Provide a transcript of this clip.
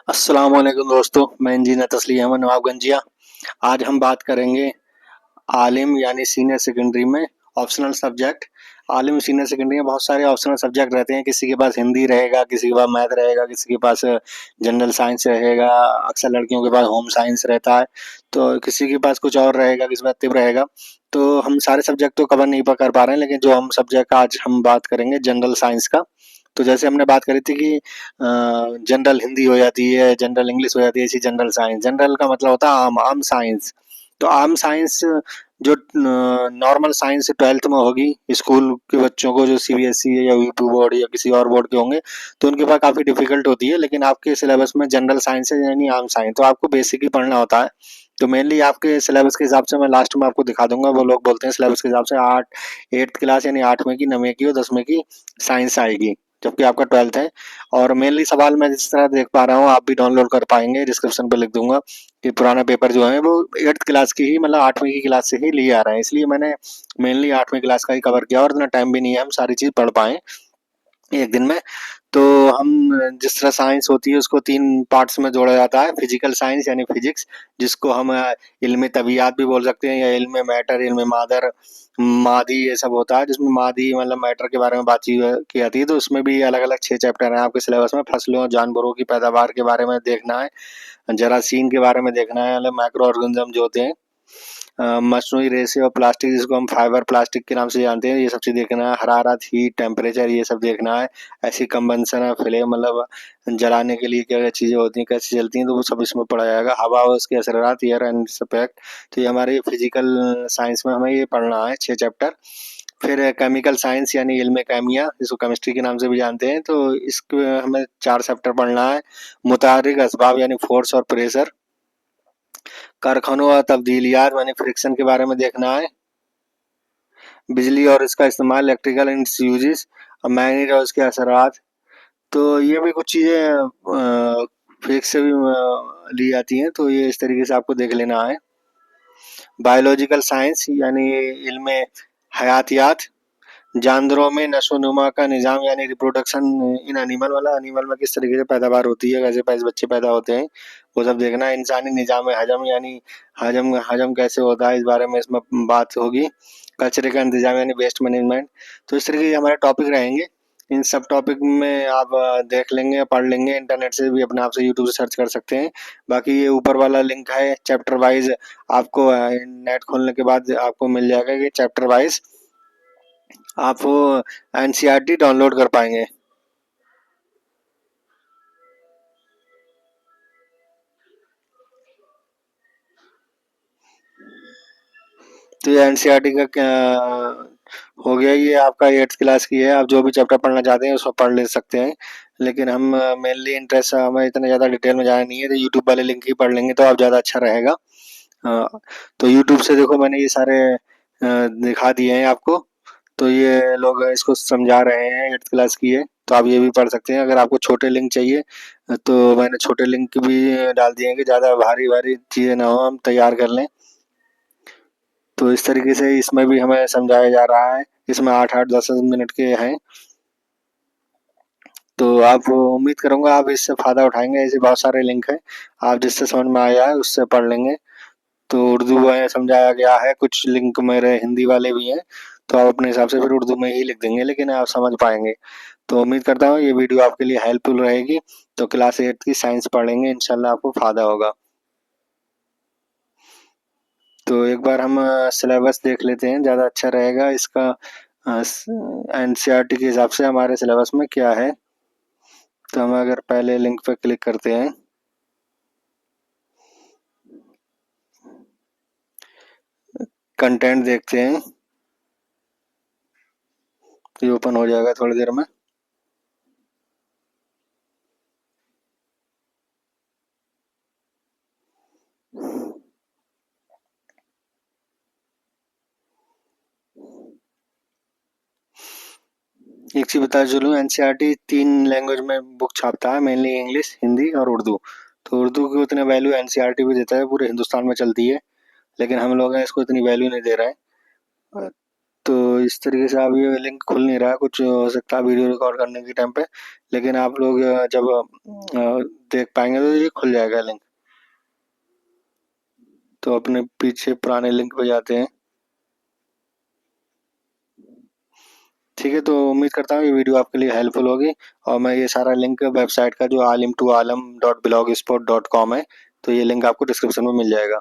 अस्सलाम वालेकुम दोस्तों, मैं इंजीनियर तस्लीम अहमद नवाबगंजिया। आज हम बात करेंगे आलिम यानी सीनियर सेकेंडरी में ऑप्शनल सब्जेक्ट। आलिम सीनियर सेकेंडरी में बहुत सारे ऑप्शनल सब्जेक्ट रहते हैं। किसी के पास हिंदी रहेगा, किसी के पास मैथ रहेगा, किसी के पास जनरल साइंस रहेगा। अक्सर लड़कियों के पास होम साइंस रहता है, तो किसी के पास कुछ और रहेगा, किसी के पास तिब रहेगा। तो हम सारे सब्जेक्ट तो कवर नहीं कर पा रहे हैं, लेकिन जो हम सब्जेक्ट आज हम बात करेंगे जनरल साइंस का। तो जैसे हमने बात करी थी कि जनरल हिंदी हो जाती है, जनरल इंग्लिश हो जाती है, ऐसी जनरल साइंस। जनरल का मतलब होता है आम आम साइंस। तो आम साइंस जो नॉर्मल साइंस 12th में होगी स्कूल के बच्चों को, जो सीबीएसई या यूपी बोर्ड या किसी और बोर्ड के होंगे, तो उनके पास काफ़ी डिफिकल्ट होती है। लेकिन आपके सिलेबस में जनरल साइंस है यानी आम साइंस, तो आपको बेसिक ही पढ़ना होता है। तो मेनली आपके सिलेबस के हिसाब से मैं लास्ट में आपको दिखा दूंगा। वो लोग बोलते हैं सिलेबस के हिसाब से 8th क्लास यानी 8वीं की, 9वीं की और 10वीं की साइंस आएगी, जबकि आपका 12th है। और मेनली सवाल मैं जिस तरह देख पा रहा हूँ, आप भी डाउनलोड कर पाएंगे, डिस्क्रिप्शन पे लिख दूंगा कि पुराना पेपर जो है वो 8th क्लास की ही, मतलब 8वीं की क्लास से ही लिए आ रहा है। इसलिए मैंने मेनली 8वीं क्लास का ही कवर किया, और इतना टाइम भी नहीं है हम सारी चीज़ पढ़ पाएँ एक दिन में। तो हम जिस तरह साइंस होती है उसको 3 पार्ट्स में जोड़ा जाता है। फिजिकल साइंस यानी फिजिक्स, जिसको हम इल्म तबीयत भी बोल सकते हैं, या इल्म मैटर, इल्म मादर, मादी, ये सब होता है। जिसमें मादी मतलब मैटर के बारे में बातचीत की जाती है। तो उसमें भी अलग अलग 6 चैप्टर हैं आपके सिलेबस में। फसलों और जानवरों की पैदावार के बारे में देखना है, जरासीम के बारे में देखना है, मतलब माइक्रो ऑर्गेनिज्म जो होते हैं, मसनूई रेसे और प्लास्टिक, जिसको हम फाइबर प्लास्टिक के नाम से जानते हैं, ये सब चीज़ देखना है। हरारत, हीट, टेम्परेचर, ये सब देखना है। ऐसी कंबंसन है, फ्लेम, मतलब जलाने के लिए क्या क्या चीज़ें होती हैं, कैसे चलती हैं, तो वो सब इसमें पढ़ा जाएगा। हवा और उसके असरात, एयर एंड इफेक्ट। तो ये हमारे फिजिकल साइंस में हमें ये पढ़ना है 6 चैप्टर। फिर केमिकल साइंस यानी इल्म केमिया, जिसको केमिस्ट्री के नाम से भी जानते हैं, तो इसको हमें 4 चैप्टर पढ़ना है। मुतारिक असबाब यानी फोर्स और प्रेशर। कारखानों और तब्दीलियात यानी फ्रिक्शन के बारे में देखना है। बिजली और इसका इस्तेमाल, इलेक्ट्रिकल एंड इट्स यूजेस, और मैग्नेट और इसके असरात। तो ये भी कुछ चीज़ें फिजिक्स से भी ली जाती हैं, तो ये इस तरीके से आपको देख लेना है। बायोलॉजिकल साइंस यानी इल्म हयातियात, जानवरों में नशोनुमा का निज़ाम यानी रिप्रोडक्शन इन एनिमल, वाला एनिमल में किस तरीके से पैदावार होती है, कैसे पैसे बच्चे पैदा होते हैं, वो सब देखना है। इंसानी निज़ाम हजम यानी हजम हजम कैसे होता है, इस बारे में इसमें बात होगी। कचरे का इंतजाम यानी वेस्ट मैनेजमेंट। तो इस तरीके के हमारे टॉपिक रहेंगे। इन सब टॉपिक में आप देख लेंगे, पढ़ लेंगे, इंटरनेट से भी अपने आप से, यूट्यूब से सर्च कर सकते हैं। बाकी ये ऊपर वाला लिंक है चैप्टर वाइज, आपको नेट खोलने के बाद आपको मिल जाएगा कि चैप्टर वाइज आप वो एनसीईआरटी डाउनलोड कर पाएंगे। तो ये एनसीईआरटी का क्या हो गया, ये आपका 8th क्लास की है। आप जो भी चैप्टर पढ़ना चाहते हैं उसको पढ़ ले सकते हैं। लेकिन हम मेनली इंटरेस्ट हमें इतना ज़्यादा डिटेल में जाना नहीं है, तो यूट्यूब वाले लिंक ही पढ़ लेंगे तो आप ज़्यादा अच्छा रहेगा। तो यूट्यूब से देखो मैंने ये सारे दिखा दिए हैं आपको। तो ये लोग इसको समझा रहे हैं, 8th क्लास की है, तो आप ये भी पढ़ सकते हैं। अगर आपको छोटे लिंक चाहिए तो मैंने छोटे लिंक भी डाल दिए हैं कि ज़्यादा भारी भारी चीज़ें ना हो, हम तैयार कर लें। तो इस तरीके से इसमें भी हमें समझाया जा रहा है। इसमें 8-8, 10-10 मिनट के हैं। तो आप उम्मीद करूँगा आप इससे फ़ायदा उठाएँगे। ऐसे बहुत सारे लिंक हैं, आप जिससे समझ में आया है उससे पढ़ लेंगे। तो उर्दू में समझाया गया है, कुछ लिंक मेरे हिंदी वाले भी हैं, तो आप अपने हिसाब से फिर उर्दू में ही लिख देंगे, लेकिन आप समझ पाएँगे। तो उम्मीद करता हूँ ये वीडियो आपके लिए हेल्पफुल रहेगी। तो क्लास 8 की साइंस पढ़ेंगे, इंशाल्लाह आपको फ़ायदा होगा। तो एक बार हम सिलेबस देख लेते हैं, ज़्यादा अच्छा रहेगा। इसका एनसीईआरटी के हिसाब से हमारे सिलेबस में क्या है। तो हम अगर पहले लिंक पर क्लिक करते हैं, कंटेंट देखते हैं, तो ये ओपन हो जाएगा थोड़ी देर में। एक चीज़ बता चलूँ, एनसीईआरटी 3 लैंग्वेज में बुक छापता है, मेनली इंग्लिश, हिंदी और उर्दू। तो उर्दू की उतने वैल्यू एनसीईआरटी भी देता है, पूरे हिंदुस्तान में चलती है, लेकिन हम लोग हैं इसको इतनी वैल्यू नहीं दे रहे हैं। तो इस तरीके से अब ये लिंक खुल नहीं रहा है, कुछ हो सकता है वीडियो रिकॉर्ड करने के टाइम पे। लेकिन आप लोग जब देख पाएंगे तो ये खुल जाएगा लिंक। तो अपने पीछे पुराने लिंक पे जाते हैं। ठीक है, तो उम्मीद करता हूँ ये वीडियो आपके लिए हेल्पफुल होगी। और मैं ये सारा लिंक वेबसाइट का जो alim2alam.blogspot.com है, तो ये लिंक आपको डिस्क्रिप्शन में मिल जाएगा।